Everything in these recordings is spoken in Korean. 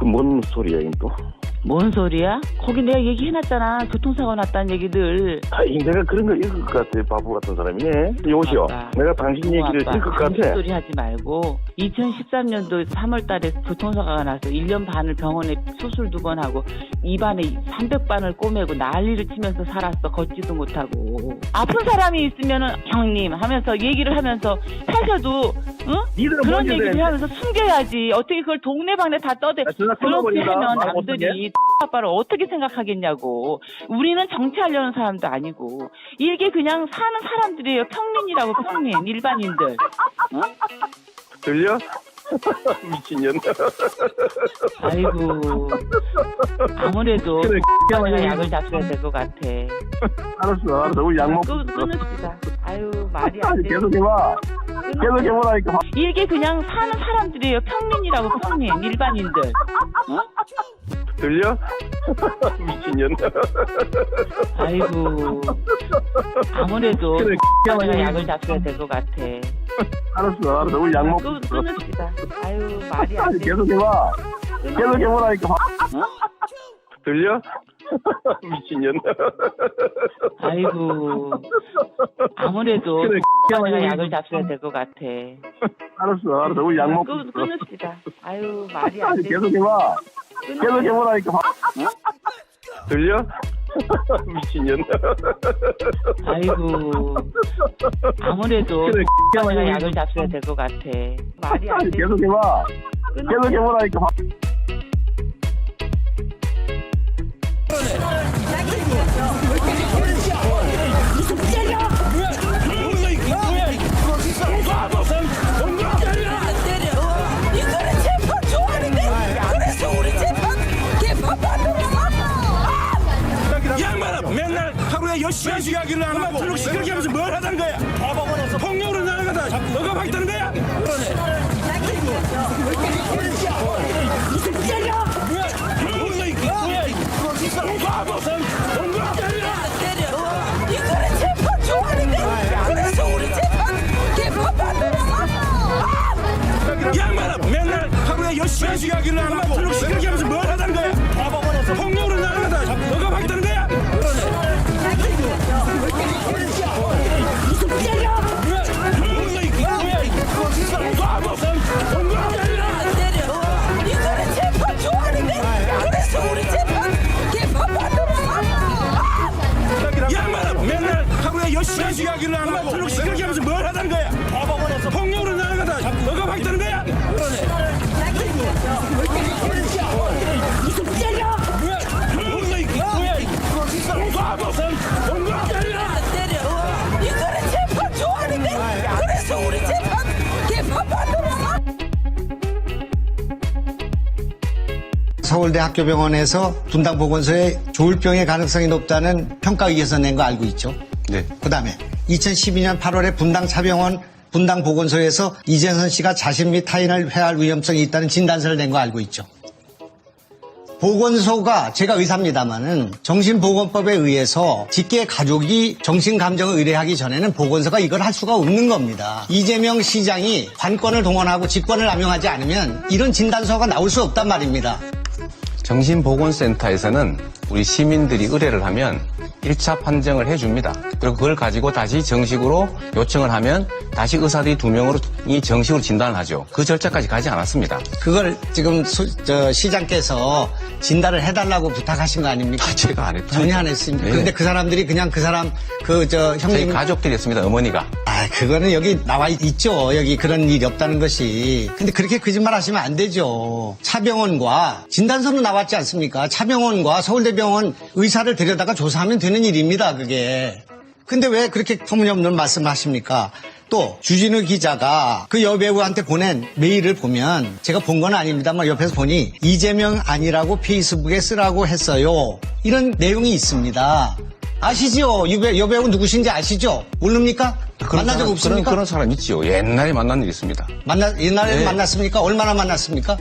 뭔 소리야, 이건 또? 뭔 소리야? 거기 내가 얘기해놨잖아. 교통사고 났다는 얘기들. 내가 그런 거 읽을 것 같아. 바보 같은 사람이네. 여보시오. 아빠. 내가 당신 얘기를 읽을 것 같아. 소리 하지 말고 2013년도 3월 달에 교통사고가 나서 1년 반을 병원에 수술 2번 하고 입안에 300반을 꼬매고 난리를 치면서 살았어. 걷지도 못하고. 아픈 사람이 있으면은 형님 하면서 얘기를 하면서 살셔도 응? 그런 얘기를 하면서 숨겨야지. 어떻게 그걸 동네방네 다 떠대. 그렇게 하면 남들이 아빠를 어떻게 생각하겠냐고. 우리는 정치하려는 사람도 아니고 이게 그냥 사는 사람들이에요. 평민이라고. 평민 일반인들. 응? 들려? 미친년. 아이고 아무래도 그래, 내가 약을 잡숴야 될 것 같아. 알았어. 우리 약 먹고. 끊읍시다. 아유 말이 안 돼. 계속 해봐. 계속 해보라니까. 이게 그냥 사는 사람들이에요. 평민이라고. 평민 일반인들. 응? 들려? 미친년. 아이고 아무래도 그래, 내가 약을 잡숴야 될 것 같아. 알았어. 우리 약 먹고. 끊읍시다. 아유 말이 안 돼. 계속 해봐. 계속 해보라니까. 응? 들려? 미친년. 아이고 아무래도 그래, 내가 약을 잡숴야 될 것 같아. 알았어. 우리 약 먹고. 끊읍시다. 아유 말이 안 돼. 계속 해봐. 계속 해보라니까. 응? 들려? 미친년. 아이고 아무래도 그래, 내가 약을 잡숴야 될 것 같아. 말이 안 돼. 계속 해봐. 계속 해보라니까. 맨날 하루에 10시간씩 이야기를 안 하고 그렇게 하면서 뭘 하자는 거야? 폭력으로 나아가다 너가 막다는 거야? 양반아 맨날 하루에 10시간씩 이야기를 안 하고 그렇게 하면서 뭘 하자는 거야? 폭력으로 나아가다 너가 막다는 거야? 양반아 맨날 하루에 10시간씩 이야기를 안 하고 그렇게 하면서 뭘 하자는 거야? 폭력으로 나아가다 너가 막다는 거야? 서울대 학교병원에서 분당보건소에 조울병의 가능성이 높다는 평가위에서 낸 거 알고 있죠? 네. 그다음에 2012년 8월에 분당차병원 분당보건소에서 이재선 씨가 자신 및 타인을 해할 위험성이 있다는 진단서를 낸 거 알고 있죠? 보건소가, 제가 의사입니다마는 정신보건법에 의해서 직계 가족이 정신감정을 의뢰하기 전에는 보건소가 이걸 할 수가 없는 겁니다. 이재명 시장이 관권을 동원하고 직권을 남용하지 않으면 이런 진단서가 나올 수 없단 말입니다. 정신보건센터에서는 우리 시민들이 의뢰를 하면 1차 판정을 해줍니다. 그리고 그걸 가지고 다시 정식으로 요청을 하면 다시 의사들이 2명으로 정식으로 진단을 하죠. 그 절차까지 가지 않았습니다. 그걸 지금 시장께서 진단을 해달라고 부탁하신 거 아닙니까? 제가 안 했죠. 전혀 안 했습니다. 네. 그런데 그 사람들이 그냥 그 사람 저희 형님 가족들이 했습니다. 어머니가. 그거는 여기 나와 있죠. 여기 그런 일이 없다는 것이. 근데 그렇게 거짓말 하시면 안 되죠. 차병원과 진단서는 나왔지 않습니까? 차병원과 서울대병원 의사를 데려다가 조사하면 되는 일입니다. 그게. 근데 왜 그렇게 터무니없는 말씀을 하십니까? 또 주진우 기자가 그 여배우한테 보낸 메일을 보면 제가 본 건 아닙니다만 옆에서 보니 이재명 아니라고 페이스북에 쓰라고 했어요. 이런 내용이 있습니다. 아시죠? 여배우 누구신지 아시죠? 모릅니까? 만난 적 없습니까? 그런 사람 있죠. 옛날에 만난 일 있습니다. 옛날에 네. 만났습니까? 얼마나 만났습니까?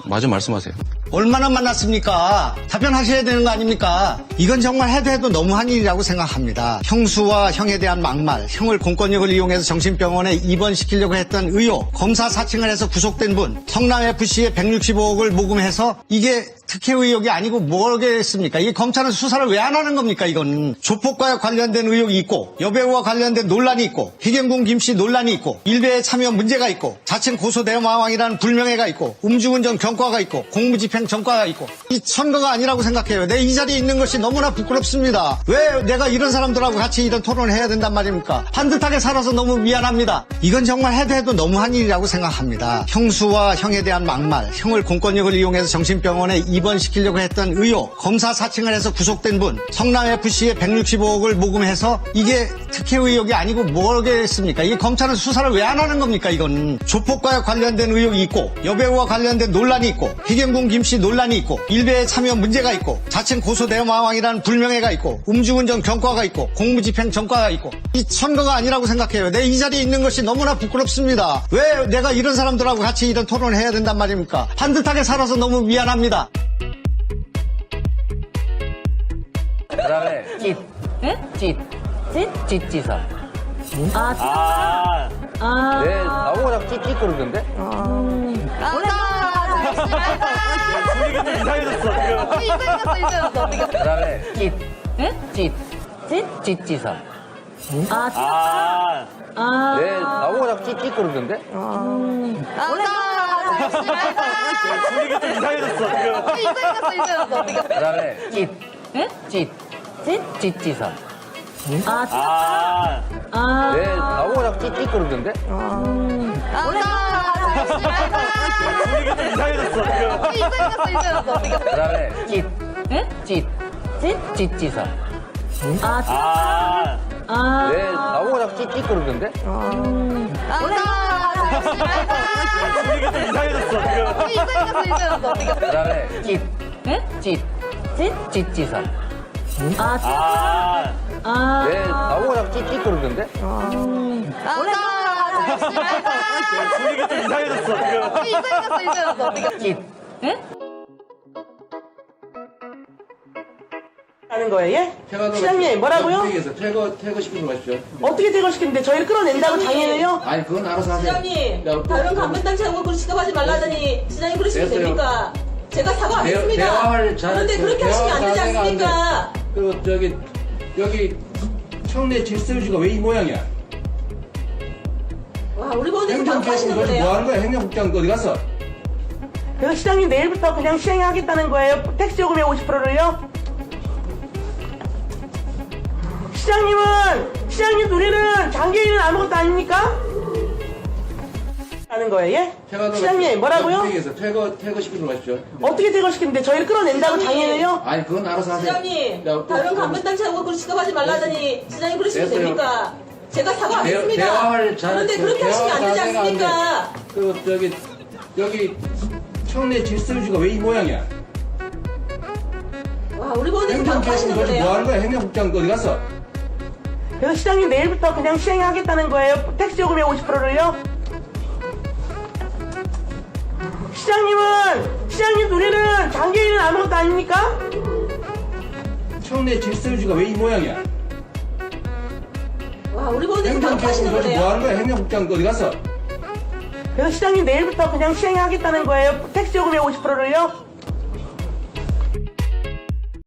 마저 말씀하세요. 얼마나 만났습니까? 답변하셔야 되는 거 아닙니까? 이건 정말 해도 너무한 일이라고 생각합니다. 형수와 형에 대한 막말, 형을 공권력을 이용해서 정신병원에 입원시키려고 했던 의혹, 검사 사칭을 해서 구속된 분, 성남FC에 165억을 모금해서 이게 특혜 의혹이 아니고 뭐겠습니까? 이게 검찰은 수사를 왜 안 하는 겁니까? 이건 조폭과 관련된 의혹이 있고 여배우와 관련된 논란이 있고 희경군 김씨 논란이 있고 일베에 참여 문제가 있고 자칭 고소대마왕이라는 불명예가 있고 음주운전 경과가 있고 공무집행 전과가 있고 이 선거가 아니라고 생각해요. 내 이 자리에 있는 것이 너무나 부끄럽습니다. 왜 내가 이런 사람들하고 같이 이런 토론을 해야 된단 말입니까? 반듯하게 살아서 너무 미안합니다. 이건 정말 해도 너무한 일이라고 생각합니다. 형수와 형에 대한 막말, 형을 공권력을 이용해서 정신병원에 입원시키려고 했던 의혹, 검사 사칭을 해서 구속된 분, 성남FC에 165억을 모금해서 이게 특혜 의혹이 아니고 뭐겠습니까? 이게 검찰은 수사를 왜 안 하는 겁니까? 이건 조폭과 관련된 의혹이 있고 여배우와 관련된 논란이 있고 희경군 김씨 논란이 있고 일베에 참여 문제가 있고 자칭 고소대마왕이라는 불명예가 있고 음주운전 경과가 있고 공무집행 전과가 있고 이 선거가 아니라고 생각해요. 내 이 자리에 있는 것이 너무나 부끄럽습니다. 왜 내가 이런 사람들하고 같이 이런 토론을 해야 된단 말입니까? 반듯하게 살아서 너무 미안합니다. 그다음에 찢. 찢. 찢지선. 네, 나보고 자꾸 찢 그러던데? 이상해졌어. 그다음에 찢. 찢지선. 네, 나보고 자꾸 찢 그러던데? 이상해졌어. 그다음에 찢. 찢지선. 네, 나보고 자꾸 찢 그러던데? 이상해졌어. 그다음에 찢. 찢지선. 네, 나보고 자꾸 찢 그러던데? 이상해졌어. 그다음에 찢. 찢지선. 네, 나보고 자꾸 찢 그러던데? 이상해졌어. 찢. 하는 거예요? 예? 시장님 뭐라고요? 퇴거시키는 거 마십시오. 어떻게 퇴거시키는데 저희를 끌어낸다고 장애해요? 아니 그건 알아서 하세요. 시장님, 야, 다른 간부단체하고 그렇게 취급하지 말라더니 시장님 그러시면 됐어요. 됩니까? 제가 사과 안 했습니다. 대화할 그런데 그렇게 하시면 안 되지 않습니까? 그리고 여기 청내 질서유지가 왜 이 모양이야? 와, 우리 보는데 행정국장 방파하시는 뭐 거네요. 하는 거야? 행정국장 어디 갔어? 그래서 시장님 내일부터 그냥 시행하겠다는 거예요? 택시 요금의 50%를요? 시장님 우리는 장애인은 아무것도 아닙니까? 하는 거예요, 예? 시장님 뭐라고요? 퇴거시키는 거 마십시오. 어떻게 퇴거시키는데 저희를 끌어낸다고 시장님. 장애해요? 아니 그건 알아서 하세요. 시장님, 야, 다른 간부단체하고 그렇게 취급하지 말라더니 시장님 그러시면 됐어요. 됩니까? 제가 사과 안 했습니다. 대화할 그런데 그렇게 하시면 안 되지 않습니까? 그리고 여기 청내 질서유지가 왜 이 모양이야? 와, 우리 보는데 행정국장 방파하시는 뭐 거네요. 하는 거야? 행정국장 어디 갔어? 그래서 시장님 내일부터 그냥 시행하겠다는 거예요? 택시 요금의 50%를요? 시장님 우리는 장애인은 아무것도 아닙니까? 청내 질서유지가 왜 이 모양이야? 와, 우리 보는데 행정국장 방파하시는 뭐 거네요. 하는 거야? 행정국장 어디 갔어? 그래서 시장님 내일부터 그냥 시행하겠다는 거예요? 택시 요금의 50%를요?